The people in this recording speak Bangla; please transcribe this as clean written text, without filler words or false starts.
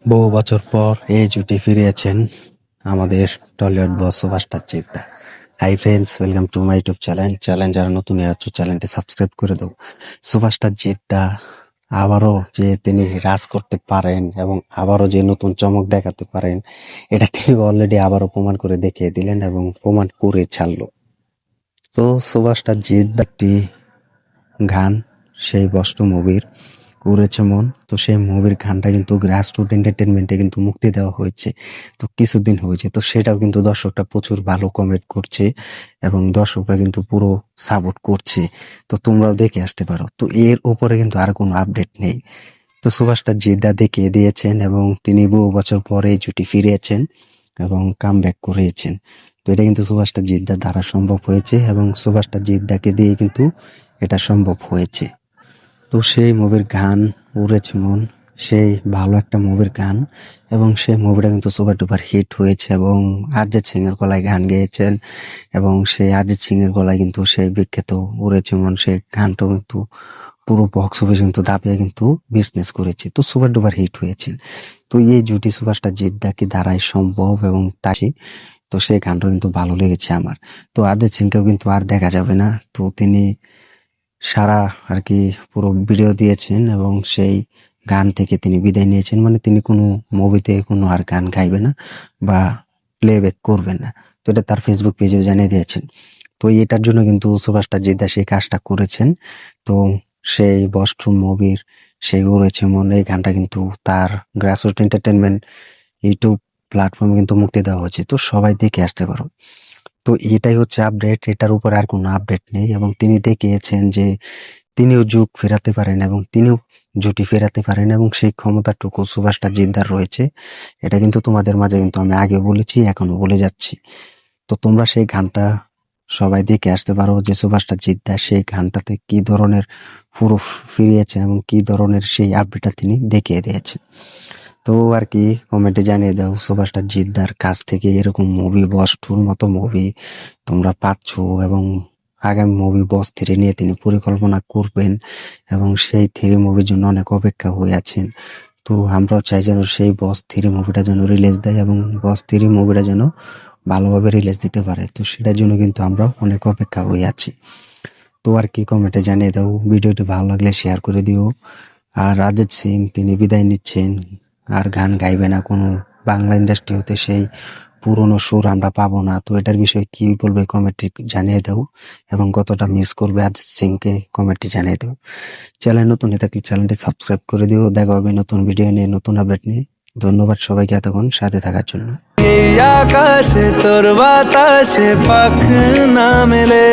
বহু বছর পর এই জুটি ফিরিয়েছেন আমাদের Tollywood boss superstar Jeddah. Hi friends, welcome to my YouTube channel. যারা নতুন আছো চ্যানেলটি সাবস্ক্রাইব করে দাও। সুপারস্টার জিদ্দা আবারও যে তিনি রাজ করতে পারেন এবং আবারও যে নতুন চমক দেখাতে পারেন, এটা তিনি অলরেডি আবারও প্রমাণ করে দেখিয়ে দিলেন এবং প্রমাণ করে ছাড়লো। তো সুপারস্টার জিদ্দা একটি গান, সেই বস্ত্র মুভির উড়েছে মন। তো সেই মুভির গানটা কিন্তু গ্রাসরুট এন্টারটেনমেন্টে কিন্তু মুক্তি দেওয়া হয়েছে, তো কিছুদিন হয়েছে। তো সেটাও কিন্তু দর্শকরা প্রচুর ভালো কমেন্ট করছে এবং দর্শকরা কিন্তু পুরো সাপোর্ট করছে। তো তোমরাও দেখে আসতে পারো। তো এর উপরে কিন্তু আর কোনো আপডেট নেই। তো সুপারস্টার জিদ্দা দেখিয়ে দিয়েছেন এবং তিনি বহু বছর পরে এই জুটি ফিরিয়েছেন এবং কামব্যাক করিয়েছেন। তো এটা কিন্তু সুপারস্টার জিদ্দার দ্বারা সম্ভব হয়েছে এবং সুপারস্টার জিদ্দাকে দিয়ে কিন্তু এটা সম্ভব হয়েছে। তো সেই মুভির গান উড়েছে মন, সেই ভালো একটা মুভির গান এবং সেই মুভিটা কিন্তু সুপার ডুপার হিট হয়েছে এবং অরিজিৎ সিং এর গলায় গান গেয়েছেন এবং সেই অরিজিৎ সিং এর গলায় কিন্তু সেই বিখ্যাত উড়েছে মন সেই গানটাও কিন্তু পুরো বক্স অফিস কিন্তু দাপিয়ে কিন্তু বিজনেস করেছে। তো সুপার ডুপার হিট হয়েছে। তো এই জুটি সুপারস্টার জিদ্দাকে দ্বারাই সম্ভব এবং তাই তো সেই গানটা কিন্তু ভালো লেগেছে আমার। তো অরিজিৎ সিংকেও কিন্তু আর দেখা যাবে না। তো তিনি সারা আর কি পুরো ভিডিও দিয়েছেন এবং সেই গান থেকে তিনি বিদায় নিয়েছেন। মানে তিনি কোনো মুভিতে কোনো আর গান গাইবে না বা প্লেব্যাক করবেন না। তো এটা তার ফেসবুক পেজেও জানিয়ে দিয়েছেন। তো এটার জন্য কিন্তু সুপারস্টার জিদ্দা সেই কাজটা করেছেন। তো সেই বস্ত্র মুভির সেই রয়েছে মন এই গানটা কিন্তু তার গ্রাসরুট এন্টারটেনমেন্ট ইউটিউব প্ল্যাটফর্মে কিন্তু মুক্তি দেওয়া হয়েছে। তো সবাই দেখে আসতে পারো। তো এটাই হচ্ছে আপডেট, এটার উপর আর কোনো আপডেট নেই এবং তিনি দেখিয়েছেন যে তিনিও যুগ ফেরাতে পারেন এবং তিনিও জুটি ফেরাতে পারেন এবং সেই ক্ষমতাটুকু সুপারস্টার জিদ্দার রয়েছে। এটা কিন্তু তোমাদের মাঝে কিন্তু আমি আগে বলেছি, এখনো বলে যাচ্ছি। তো তোমরা সেই গানটা সবাই দেখে আসতে পারো যে সুপারস্টার জিদ্দা সেই গানটাতে কি ধরনের পুরো ফিরিয়েছেন এবং কি ধরনের সেই আপডেটটা তিনি দেখিয়ে দিয়েছেন। তো আর কি কমেন্টে জানিয়ে দাও সুপারস্টার জিদ্দার কাছ থেকে এরকম মুভি বস টুর মতো মুভি তোমরা পাচ্ছ এবং আগামী মুভি বস 3 নিয়ে তিনি পরিকল্পনা করবেন এবং সেই 3 মুভির জন্য অনেক অপেক্ষা হয়ে আছেন। তো আমরাও চাই যেন সেই বস 3 মুভিটা যেন রিলিজ দেয় এবং বস 3 মুভিটা যেন ভালোভাবে রিলিজ দিতে পারে। তো সেটার জন্য কিন্তু আমরা অনেক অপেক্ষা হয়ে আছি। তো আর কি কমেন্টে জানিয়ে দাও। ভিডিওটি ভালো লাগলে শেয়ার করে দিও। আর অরিজিৎ সিং তিনি বিদায় নিচ্ছেন, আর গান গাইবে না, কোনো বাংলা ইন্ডাস্ট্রি হতে সেই পুরনো সুর আমরা পাবো না। তো এটার বিষয়ে কি বলবে কমেন্টে জানিয়ে দাও এবং কতটা মিস করবে অরিজিৎ সিংকে কমেন্টে জানিয়ে দাও। চ্যানেল নতুন হয়ে থাকলে চ্যানেলটি সাবস্ক্রাইব করে দিও। দেখা হবে নতুন ভিডিও নিয়ে, নতুন আপডেট নিয়ে। ধন্যবাদ সবাইকে এতক্ষণ সাথে থাকার জন্য। এই আকাশে তোর বাতাসে পাখ না মেলে।